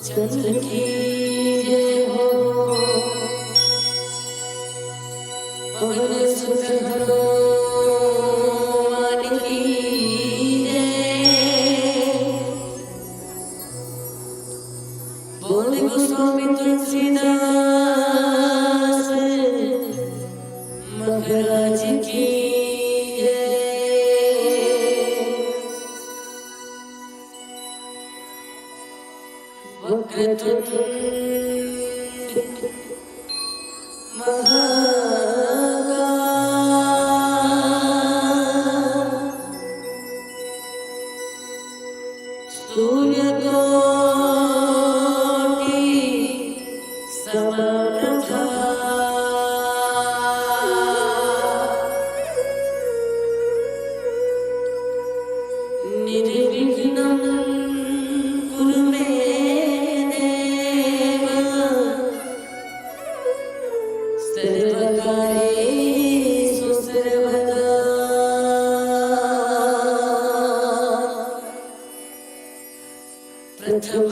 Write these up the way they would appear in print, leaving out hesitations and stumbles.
चंद्र की जय हो, पवन सुत हनुमान की जय, बोले गोस्वामी तुलसीदास महाराज की वक्रतुंड महाकाय सूर्यकोटि समप्रभा निर्विघ्नं कुरु मे सर्वकार्येषु सर्वदा। प्रथम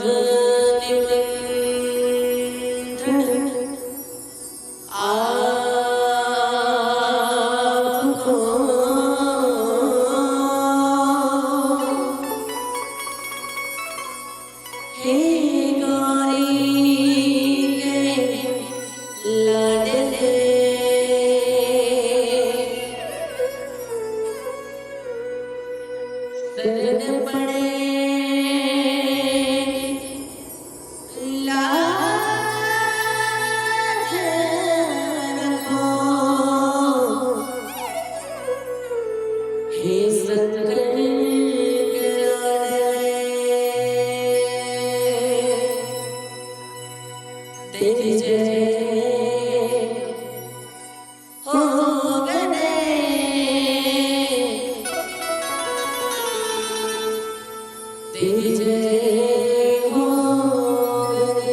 निमंत्रण आपको, हे गौरी के लाडले, शरण पड़े लाज रखो, हे शंकर के लाडले, तेरी जय हो गणे, तेरी जय हो गणे।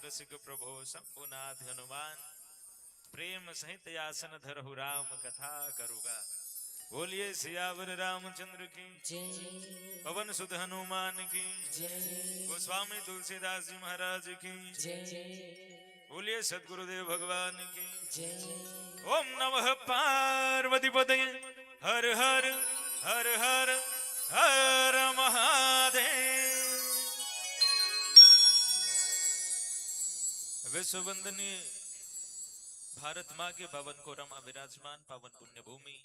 रसिक प्रभो शंभुनाथ हनुमान प्रेम सहित आसन धरहु राम कथा करुगा। बोलिए सियावर रामचंद्र की पवन सुत हनुमान की गोस्वामी तुलसीदास जी महाराज की बोलिए सदगुरुदेव भगवान की ओम नमः पार्वती पतये हर हर हर हर हर महादेव। विश्ववंदनीय भारत माँ के पावन कोरमा विराजमान पावन पुण्य भूमि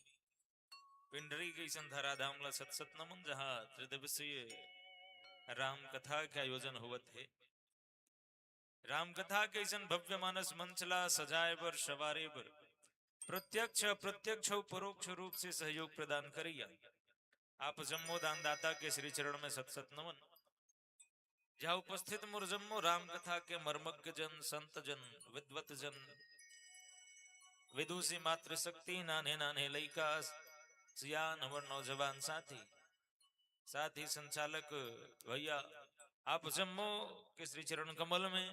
पिंडरी की संधारा धामला सतसत नमन जहाँ त्रिदिवसीय राम कथा के आयोजन हुआ थे। राम कथा के जन भव्य मानस मंचला सजाए बर सवारे बर प्रत्यक्ष अप्रत्यक्ष परोक्ष रूप से सहयोग प्रदान करिया। आप जम्मो दानदाता के श्री चरण में सतसत नमन। जहाँ उपस्थित मुरजम्मो राम कथा के मर्मज्ञ जन संत जन विद्वत जन विदुषी मातृशक्ति नाने नाने लइका सियान और नौजवान साथी संचालक भैया आप जम्मो के श्री चरण कमल में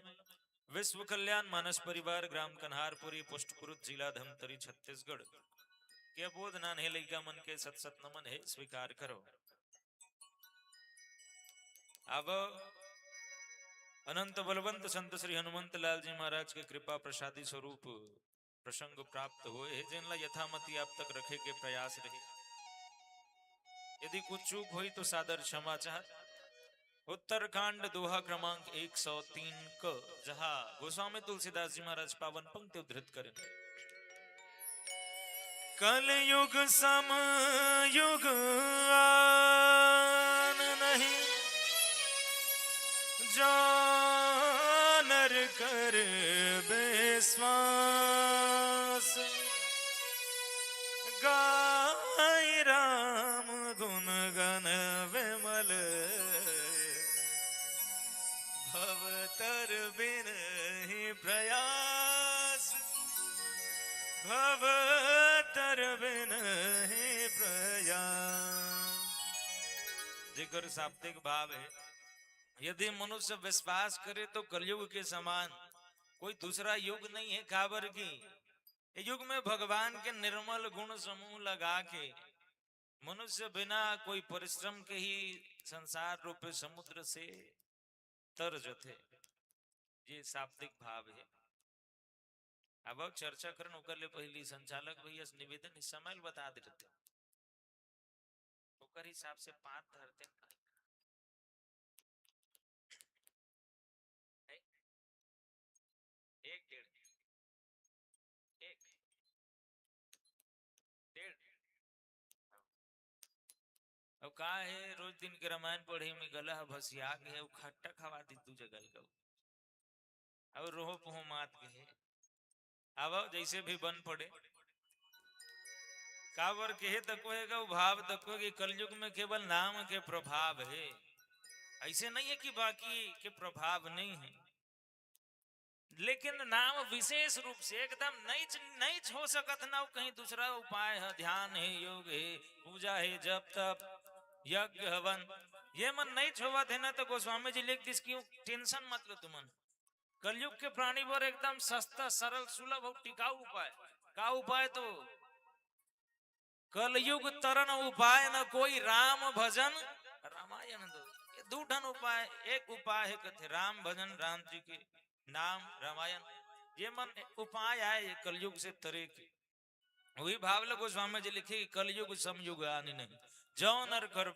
विश्व कल्याण मानस परिवार ग्राम कन्हारपुरी पुष्टपुरुष जिला धमतरी छत्तीसगढ़ के बोध नाने लइका मन के सतसत नमन है स्वीकार करो। अब अनंत बलवंत संत श्री हनुमंत लाल जी महाराज के कृपा प्रसादी स्वरूप प्रसंग प्राप्त हुए है जिनला यथामति आप तक रखे के प्रयास रहे। यदि कुछ चूक हुई तो सादर क्षमा चाहत। उत्तरकांड दोहा क्रमांक 103 क जहाँ गोस्वामी तुलसीदास जी महाराज पावन पंक्ति उद्धृत करें। कल युग सम युग आन नहीं जो नर कर बे विश्वास गाय राम गुण गण विमल भवतर बिन ही प्रयास भवतर बिन ही प्रयास। जिक्र शाब्दिक भाव है। यदि मनुष्य विश्वास करे तो कलयुग के समान कोई दूसरा युग नहीं है। काबर की युग में भगवान के निर्मल गुण समूह लगा के मनुष्य बिना कोई परिश्रम के ही संसार रूपी समुद्र से तर जथे। ये शाब्दिक भाव है। अब चर्चा करने कर ले पहली संचालक भैया निवेदन इस समय बता देते हिसाब से 5 धरते 1 अब का है रोज दिन के रामायण पढ़े में गला भसिया के है खट्टा खवा दी तू जगल का अब रोह पोह मात के है। अब जैसे भी बन पड़े कावर के है तको है का भाव तको कि कलयुग में केवल नाम के प्रभाव है। ऐसे नहीं है कि बाकी के प्रभाव नहीं है, लेकिन नाम विशेष रूप से एकदम नहीं हो सकत ना कहीं दूसरा उपाय है। ध्यान है, योग है, पूजा है, जप तप यज्ञ हवन ये मन नहीं छोवत है ना तो गोस्वामी जी लिख दिस क्यों टेंशन मत लो तुमन। कलयुग के प्राणी पर एकदम सस्ता सरल सुलभ और टिकाऊ उपाय का उपाय तो कलयुग तरन उपाय न कोई राम भजन रामायण दो। ये 2 ढन उपाय। एक उपाय है कथे राम भजन राम जी के नाम रामायण ये मन उपाय आए कलयुग से तरे के। वही भावल गोस्वामी जी लिखे कलयुग समयुग आनी नहीं जो नर कर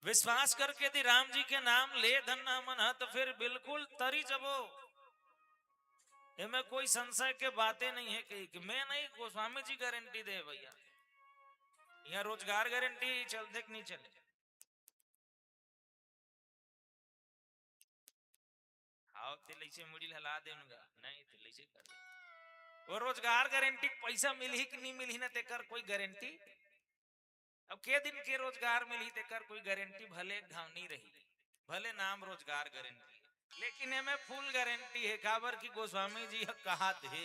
विश्वास करके यदि राम जी के नाम ले धन्ना मन तो फिर बिल्कुल तरी जबो। इनमें कोई संशय के बातें नहीं है कि मैं नहीं गोस्वामी जी गारंटी दे भैया। यहाँ रोजगार गारंटी चलते कि नहीं चले। हाँ तिल से मुड़ी हला देगा नहीं तिल से कर वो रोजगार गारंटी पैसा मिली कि नहीं मिली ना तेकर कोई गारंटी। अब के दिन के रोजगार मिली तेकर कोई गारंटी भले घाव नहीं रही भले नाम रोजगार गारंटी लेकिन हमें फुल गारंटी है। काबर की गोस्वामी जी कहा थे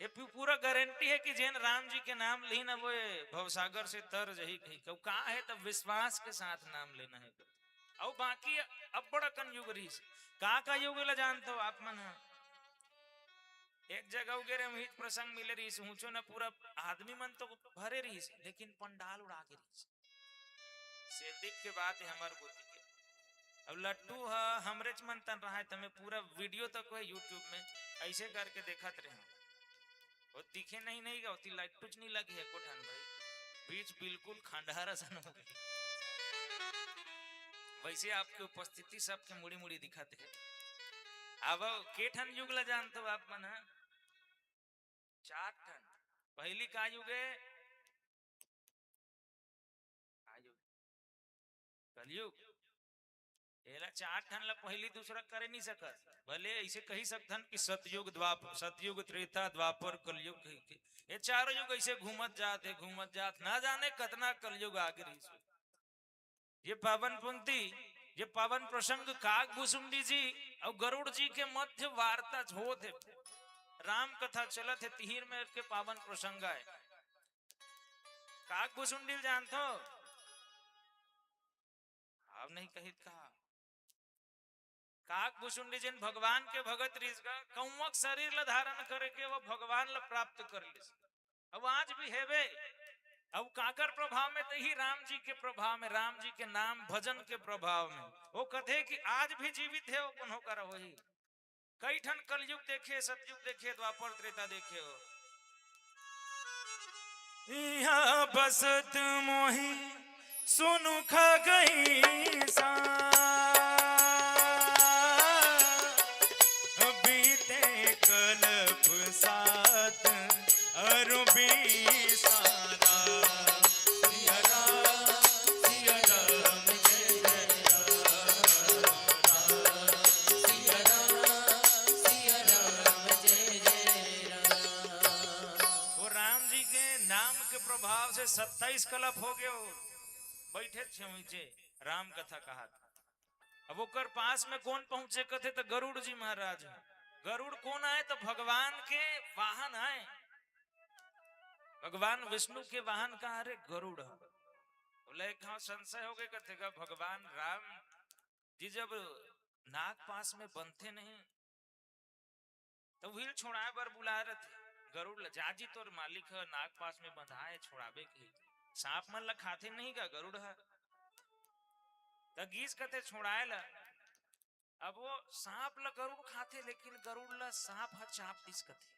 ये पूरा गारंटी है कि जैन राम जी के नाम ली ना वो भवसागर से तर जही कही कहा है तब विश्वास के साथ नाम लेना है। और बाकी अब बड़ा कन युग रही का युग ला जानते हो आप मन। एक जगह वगैरह में प्रसंग मिले रही ऊंचो ना पूरा आदमी मन तो भरे रही लेकिन पंडाल उड़ा के रही सेदिक के बात है हमार गोती के। अब लट्टू है हमरे मन तन रहा है तमें पूरा वीडियो तक है यूट्यूब में ऐसे करके देखत रहे वो दिखे नहीं गौती लाइट कुछ नहीं लगी है कोठान भाई बीच बिल्कुल खंडहर सन हो गई। वैसे आपकी उपस्थिति सबके मुड़ी मुड़ी दिखाते है। अब केठन युग ला जानते हो आप मन 4 ठन। पहली का युग है कलयुग एला 4 ठन ला पहली दूसरा करे नहीं सकत। भले ऐसे कही सकथन कि सतयुग त्रेता द्वापर कलयुग ये 4 युग ऐसे घूमत जात ना जाने कतना कलयुग आगे रही। ये पावन पंक्ति ये पावन प्रसंग काग भुसुंडी जी और गरुड़ जी के मध्य वार्ता होत है। राम कथा चलत है तिहिर में के पावन प्रसंग है। काग भुसुंडी जानते हो अब नहीं कही कहा काग भुसुंडी जिन भगवान के भगत रीस का कौमक शरीर ला धारण करके वो भगवान ला प्राप्त कर ले। अब आज भी हेवे अब काकर प्रभाव में तो ही राम जी के प्रभाव में राम जी के नाम भजन के प्रभाव में वो कथे कि आज भी जीवित है वो होकर वही। कई ठन कलयुग देखे सतयुग देखे द्वापर त्रेता देखे हो। यहाँ बसत मोही सुनु खा गई सा बीते कल्प साथ अरुबी सारा सिया राम जय जय राम सिया राम कलप हो गयो बैठे छे नीचे राम कथा कहा। अब ओकर पास में कौन पहुंचे कथे तो गरुड़ जी महाराज। गरुड़ कौन आए तो भगवान के वाहन आए, भगवान विष्णु के वाहन का अरे गरुड़। बोले कहा संशय हो गए कथे का भगवान राम जी जब नाग पास में बनते नहीं तो व्हील छोड़ाए बर बुला रहे थे। गरुड़ जाजी तोर मालिक है नाग पास में बंधाए छोड़ावे के सांप मन ला खाते नहीं का गरुड़ है तो गीस कथे छोड़ाए ला। अब वो सांप ला गरुड़ खाते लेकिन गरुड़ ला सांप हा चाप दिस कथे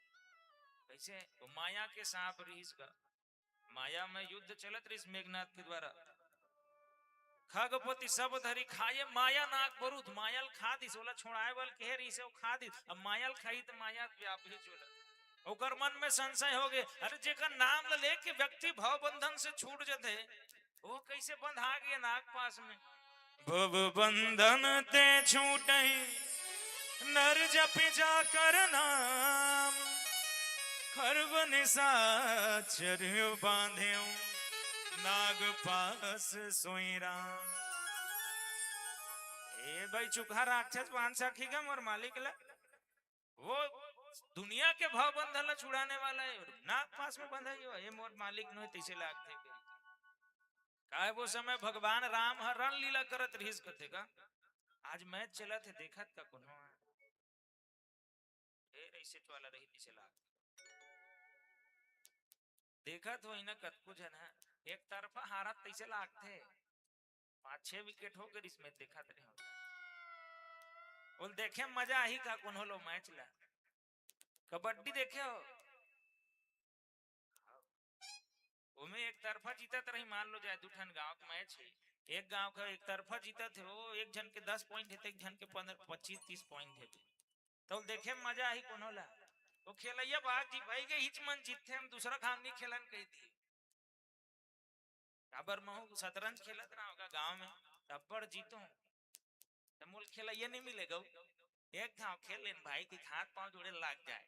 कैसे तो माया के सांप रहीस का माया में युद्ध चलत रहीस मेघनाथ के द्वारा खगपति सब धरी खाए माया नाग बरुद मायल खा दिस बोला छोड़ाए बल कह रही से वो खा दिस अब मायल खाई तो माया व्याप ही चला। ओकर मन में संशय हो गए अरे जेकर नाम लेके व्यक्ति भव बंधन से छूट जाते वो कैसे बंधा गए नाग पास में। भव बंधन ते छूटे नर जप जा कर नाम खरब निशाचर बांधे नाग पास सोई राम। ए भाई चुका राक्षस बांध सकी का मोर मालिक ला वो दुनिया के भाव बंधन ला छुड़ाने वाला है नाग पास में बंधा गया ये मोर मालिक नो तीसे लाख थे काहे वो समय भगवान राम हर रण लीला करत रहीस कथे का। आज मैच चला थे देखा का कोनो ऐसे वाला रही तीसे लाख देखा तो इना कतकु जन है एक तरफा हारा तीसे लाख थे 5-6 विकेट हो गए इसमें देखा रहे होता बोल देखे मजा ही का कौन लो मैच ला कबड्डी देखे हो उमें एक तरफा जीतत रही मान लो जाए दूठन गांव के मैच है एक गांव का एक तरफा जीतत है वो एक जन के 10 पॉइंट है एक जन के 15-25-30 पॉइंट है तो देखे मजा ही कौन होला वो खेलैया भाग जी भाई के हिच मन जीतते हम दूसरा काम नहीं खेलन कही थी काबर महू शतरंज खेलत रहा होगा गांव में तब्बड़ जीतो तो मूल खेलैया नहीं मिलेगा एक गांव खेल लेन भाई के हाथ पांव जोड़े लाग जाए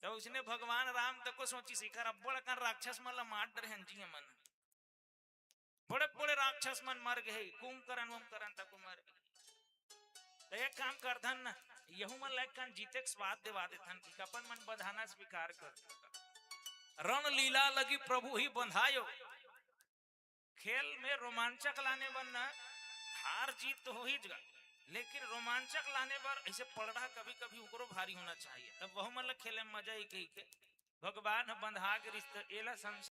तो उसने भगवान राम तक को सोची शिखर अब बड़ा कर राक्षस मन ला मार रहे जी मन बड़े बड़े राक्षस मन मर गए कुंभकर्ण तक मर गए तो एक काम कर धन ना यहू मन लायक कान जीते के स्वाद देवा देथन कि अपन मन बंधाना स्वीकार कर रण लीला लगी प्रभु ही बंधायो। खेल में रोमांचक लाने बनना हार जीत तो हो ही जगा लेकिन रोमांचक लाने पर ऐसे पलड़ा कभी कभी उकरो भारी होना चाहिए तब वह मतलब खेले में मजा ही कही के भगवान बंधा के रिश्ते एला